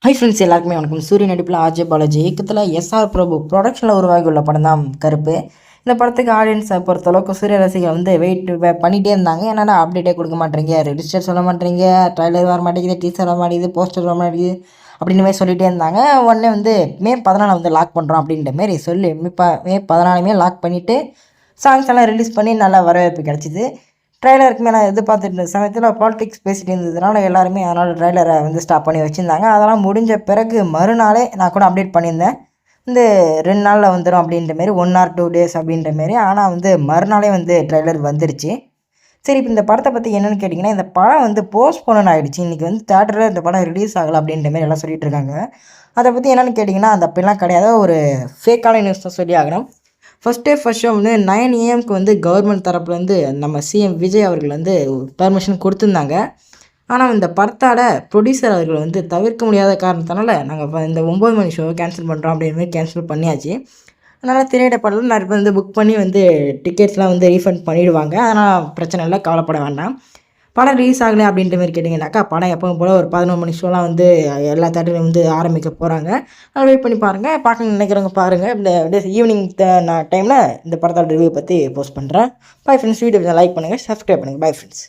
Hi friends, எல்லாருக்குமே வணக்கம். சூரிய நடிப்பில் ஆர்ஜே பாலாஜி இயக்கத்தில் எஸ்ஆர் பிரபு ப்ரொடக்ஷனில் உருவாகி உள்ள படம் தான் கருப்பு. இந்த படத்துக்கு ஆடியன்ஸை பொறுத்தளவுக்கு சூரிய ரசிகர்கள் வந்து வெயிட் பண்ணிகிட்டே இருந்தாங்க. என்னென்னா அப்டேட்டே கொடுக்க மாட்டேறீங்க, ரெஜிஸ்டர் சொல்ல மாட்டேறீங்க, ட்ரைலர் வர மாட்டேங்குது, டீசர் வர மாட்டேங்குது, போஸ்டர் வர மாட்டேங்குது அப்படின்னு மாதிரி சொல்லிகிட்டே இருந்தாங்க. உடனே வந்து மே 14 வந்து லாக் பண்ணுறோம் அப்படின்ற மாரி சொல்லி மே 14 லாக் பண்ணிவிட்டு சாங்ஸ் எல்லாம் ரிலீஸ் பண்ணி நல்லா வரவேற்பு கிடச்சிது. ட்ரெய்லருக்கு நான் எதிர்பார்த்துட்டு இருந்த சமயத்தில் பாலிடிக்ஸ் பேசிகிட்டு இருந்ததுனால எல்லாருமே அதனால் ட்ரெய்லரை வந்து ஸ்டாப் பண்ணி வச்சுருந்தாங்க. அதெல்லாம் முடிஞ்ச பிறகு மறுநாளே நான் கூட அப்டேட் பண்ணியிருந்தேன். இந்த 2 நாளில் வந்துடும் அப்படின்ற மாரி, 1 ஆர் 2 டேஸ் அப்படின்ற மாரி. ஆனால் வந்து மறுநாளே வந்து ட்ரெய்லர் வந்துருச்சு. சரி, இப்போ இந்த படத்தை பற்றி என்னென்னு கேட்டிங்கன்னா, இந்த படம் வந்து போஸ்ட்போன் ஆகிடுச்சு. இன்றைக்கி வந்து தேட்டரில் இந்த படம் ரிலீஸ் ஆகலை அப்படின்ற மாரி எல்லாம் சொல்லிகிட்டு இருக்காங்க. அதை பற்றி என்னென்னு கேட்டிங்கன்னா, அந்த அப்படிலாம் கிடையாது, ஒரு ஃபேக்கான நியூஸ் தான் சொல்லி ஆகணும். ஃபஸ்ட் ஷோ வந்து 9 AM வந்து கவர்மெண்ட் தரப்புலேருந்து நம்ம சிஎம் விஜய் அவர்கள் வந்து பர்மிஷன் கொடுத்துருந்தாங்க. ஆனால் இந்த படத்தோட ப்ரொடியூசர் அவர்கள் வந்து தவிர்க்க முடியாத காரணத்தினால நாங்கள் இந்த 9 மணி ஷோவை கேன்சல் பண்ணுறோம் அப்படின்ற மாதிரி கேன்சல் பண்ணியாச்சு. அதனால் திரையிடப்படலாம் நிறைய பேர் வந்து புக் பண்ணி வந்து டிக்கெட்ஸ்லாம் வந்து ரீஃபண்ட் பண்ணிவிடுவாங்க. அதனால் பிரச்சனை இல்லை, கவலைப்பட வேண்டாம். படம் ரிலீஸ் ஆகலை அப்படின்ற மாதிரி கேட்டிங்கனாக்கா, படம் எப்பவும் போல் ஒரு 11 மணி ஷோலாம் வந்து எல்லா தேட்டர்லையும் வந்து ஆரம்பிக்க போகிறாங்க. அதை வெயிட் பண்ணி பாருங்கள். பார்க்க நினைக்கிறவங்க பாருங்கள். இந்த ஈவினிங் டைமில் இந்த படத்தோட ரிவ்யூ பற்றி போஸ்ட் பண்ணுறேன். Bye friends. வீடியோ லைக் பண்ணுங்கள், சப்ஸ்கிரைப் பண்ணுங்கள். Bye friends.